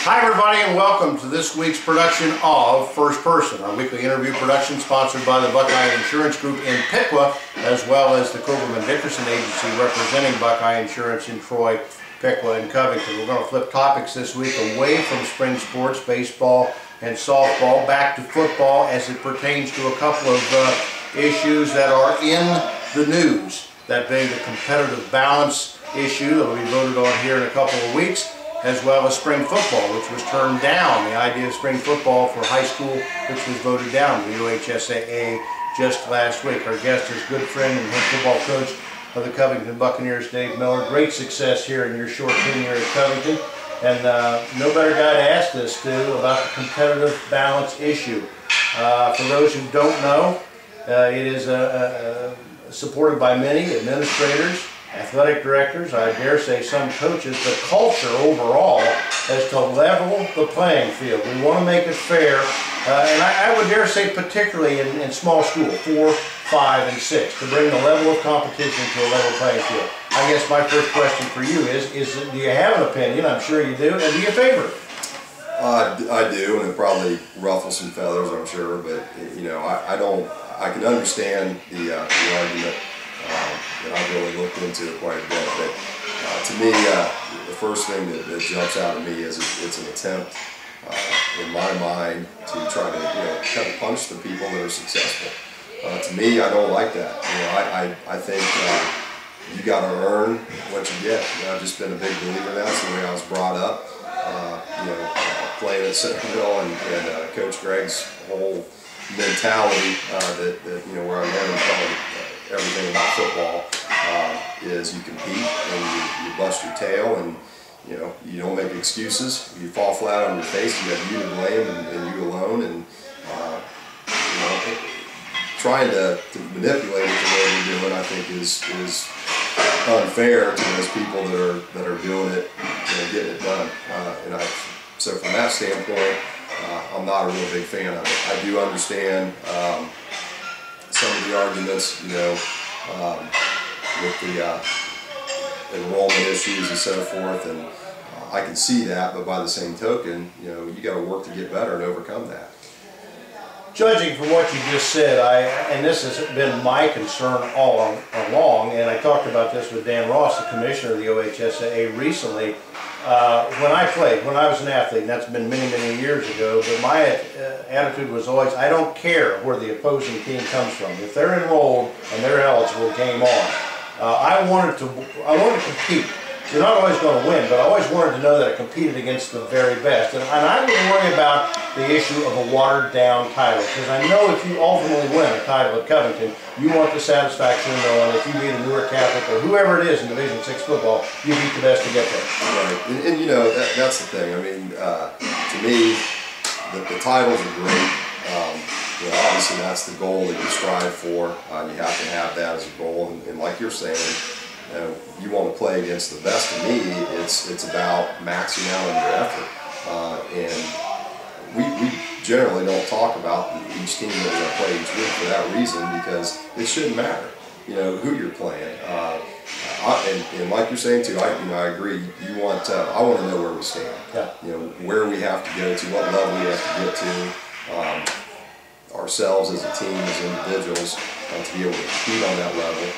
Hi everybody, and welcome to this week's production of First Person, our weekly interview production sponsored by the Buckeye Insurance Group in Piqua, as well as the Covington Dickerson Agency representing Buckeye Insurance in Troy, Piqua, and Covington. We're going to flip topics this week away from spring sports, baseball and softball, back to football as it pertains to a couple of issues that are in the news. That being the competitive balance issue that will be voted on here in a couple of weeks, as well as spring football, which was turned down. The idea of spring football for high school, which was voted down, the OHSAA, just last week. Our guest is good friend and head football coach of the Covington Buccaneers, Dave Miller. Great success here in your short tenure at Covington. And no better guy to ask this to about the competitive balance issue. For those who don't know, it is supported by many administrators, athletic directors, I dare say some coaches, the culture overall is to level the playing field. We want to make it fair, and I would dare say particularly in small school, 4, 5, and 6, to bring the level of competition to a level playing field. I guess my first question for you is do you have an opinion? I'm sure you do, and do you favor it? I do, and it probably ruffles some feathers, I'm sure, but you know, I can understand the argument. And I've really looked into it quite a bit, but to me, the first thing that jumps out at me is it's an attempt, in my mind, to try to kind of punish the people that are successful. To me, I don't like that. I think you got to earn what you get. I've just been a big believer in that. That's the way I was brought up. Playing at Centerville and Coach Greg's whole mentality that where I learned probably everything about football is you compete and you bust your tail, and you don't make excuses. You fall flat on your face, you have you to blame and you alone, and trying to manipulate it the way we're doing, I think is unfair to those people that are doing it, getting it done. So from that standpoint, I'm not a real big fan of it. I do understand some of the arguments, with the enrollment issues and so forth, and I can see that, but by the same token, you got to work to get better and overcome that. Judging from what you just said, and this has been my concern all along, and I talked about this with Dan Ross, the commissioner of the OHSAA, recently. When I was an athlete, and that's been many, many years ago, but my attitude was always, I don't care where the opposing team comes from. If they're enrolled and they're eligible, game on. I wanted to compete. You're not always going to win, but I always wanted to know that I competed against the very best. And I wouldn't worry about the issue of a watered-down title, because I know if you ultimately win a title at Covington, you want the satisfaction of knowing if you beat a Newark Catholic or whoever it is in Division VI football, you beat the best to get there. Right, and that's the thing. I mean, to me, the titles are great. Obviously, that's the goal that you strive for. You have to have that as a goal, and like you're saying, you want to play against the best. To me, it's about maxing out on your effort, and we generally don't talk about each team that we're going to play each week for that reason, because it shouldn't matter, who you're playing. And like you're saying too, I agree. I want to know where we stand. Yeah. Where we have to go to, what level we have to get to. Ourselves as a team, as individuals, to be able to compete on that level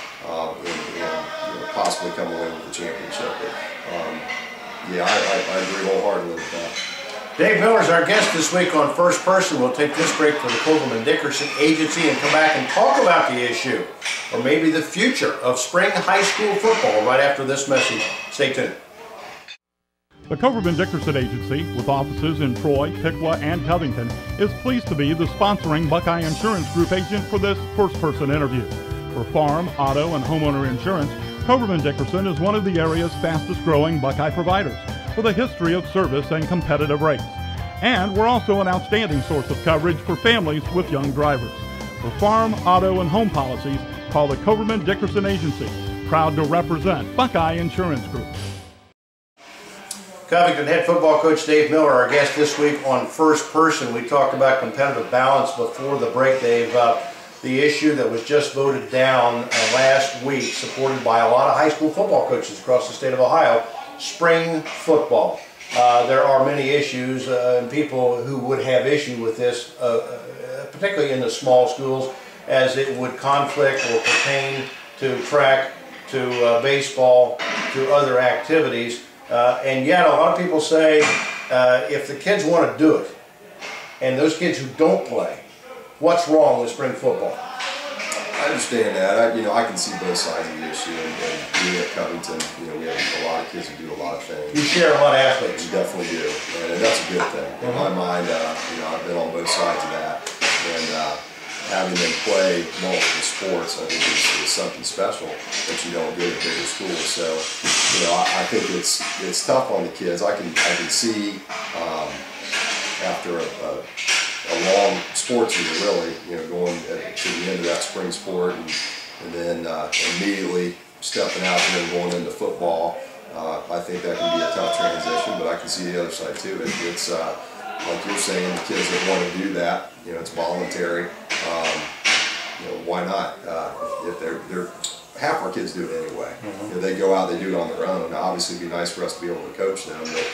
and possibly come away with the championship. But, yeah, I agree wholeheartedly with that. Dave Miller is our guest this week on First Person. We'll take this break for the Covington Dickerson Agency and come back and talk about the issue, or maybe the future of spring high school football, right after this message. Stay tuned. The Covington Dickerson Agency, with offices in Troy, Piqua, and Covington, is pleased to be the sponsoring Buckeye Insurance Group agent for this first-person interview. For farm, auto, and homeowner insurance, Covington Dickerson is one of the area's fastest-growing Buckeye providers, with a history of service and competitive rates. And we're also an outstanding source of coverage for families with young drivers. For farm, auto, and home policies, call the Covington Dickerson Agency, proud to represent Buckeye Insurance Group. Covington head football coach Dave Miller, our guest this week on First Person. We talked about competitive balance before the break, Dave. The issue that was just voted down last week, supported by a lot of high school football coaches across the state of Ohio, spring football. there are many issues and people who would have issue with this, particularly in the small schools, as it would conflict or pertain to track, to baseball, to other activities. And yet a lot of people say if the kids want to do it, and those kids who don't play, what's wrong with spring football? I understand that. I can see both sides of the issue, and being at Covington, we have a lot of kids who do a lot of things. You share a lot of athletes. You definitely do, and that's a good thing. In my mind, I've been on both sides of that, and having them play multiple sports, I think is something special that you don't get at bigger schools. So, I think it's tough on the kids. I can see after a long sports year, really, going to the end of that spring sport and then immediately stepping out there and going into football. I think that can be a tough transition, but I can see the other side too. It's like you're saying, the kids that want to do that, it's voluntary. Why not? If they're half our kids do it anyway. They go out, they do it on their own. Now, obviously, it'd be nice for us to be able to coach them, but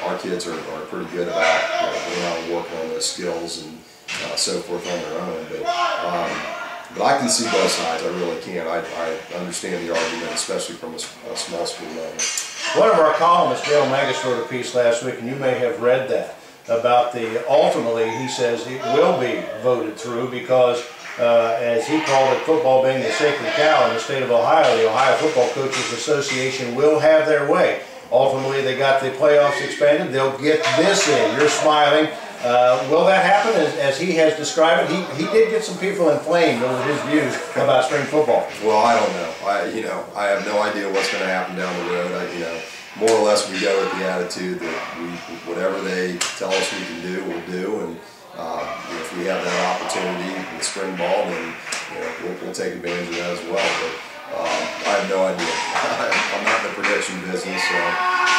our kids are pretty good about going out and working on those skills and so forth on their own. But I can see both sides. I really can. I understand the argument, especially from a small school level. One of our columnists, Dale Magus, wrote a piece last week, and you may have read that, about ultimately, he says it will be voted through because, as he called it, football being the sacred cow in the state of Ohio, the Ohio Football Coaches Association will have their way. Ultimately, they got the playoffs expanded. They'll get this in. You're smiling. Will that happen as he has described it? He did get some people inflamed over his views about spring football. Well, I don't know. I have no idea what's going to happen down the road. More or less, we go with the attitude that whatever they tell us we can do, we'll do. And if we have that opportunity in the spring ball, then we'll take advantage of that as well. But I have no idea. I'm not in the prediction business. So.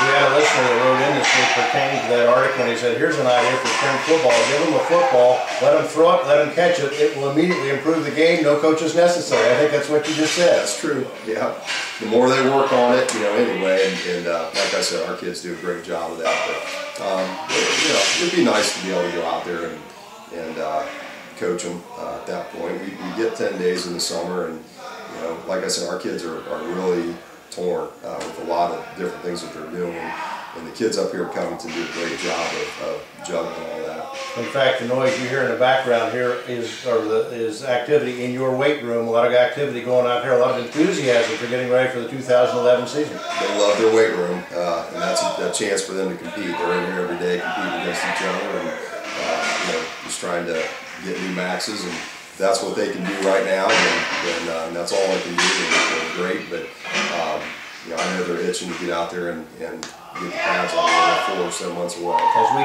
We had a listener that wrote in this week pertaining to that article, and he said, here's an idea for spring football. Give them a football, let them throw it, let them catch it. It will immediately improve the game. No coaches necessary. I think that's what you just said. That's true. Yeah. The more they work on it, anyway, and like I said, our kids do a great job of that. But, it'd be nice to be able to go out there and coach them at that point. We get 10 days in the summer, and like I said, our kids are really torn with a lot of different things that they're doing, and the kids up here at Covington do a great job of juggling all that. In fact, the noise you hear in the background here is activity in your weight room. A lot of activity going out here, a lot of enthusiasm for getting ready for the 2011 season. They love their weight room, and that's a chance for them to compete. They're in here every day competing against each other, and just trying to get new maxes, and that's what they can do right now, and that's all they can do, and they're great. But I know they're itching to get out there and get the pads on 4 or 7 months away. As we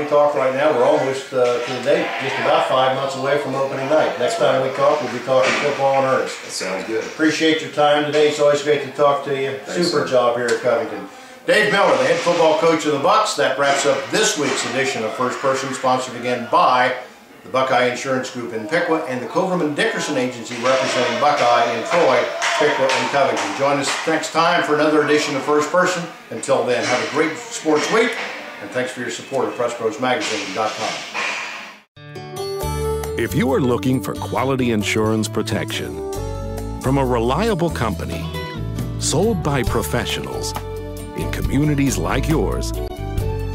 talk right now, we're almost to the date, just about 5 months away from opening night. Next time we talk, we'll be talking football in earnest. That sounds good. Appreciate your time today. It's always great to talk to you. Thanks, Super job here at Covington. Dave Miller, the head football coach of the Bucks. That wraps up this week's edition of First Person, sponsored again by the Buckeye Insurance Group in Piqua and the Coverman Dickerson Agency representing Buckeye in Troy, Piqua, and Covington. Join us next time for another edition of First Person. Until then, have a great sports week, and thanks for your support of PressProsMagazine.com. If you are looking for quality insurance protection from a reliable company, sold by professionals, in communities like yours,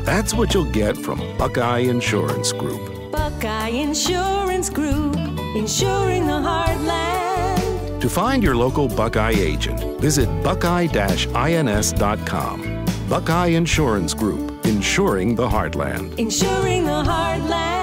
that's what you'll get from Buckeye Insurance Group. Buckeye Insurance Group, insuring the heartland. To find your local Buckeye agent, visit buckeye-ins.com. Buckeye Insurance Group, insuring the heartland. Insuring the heartland.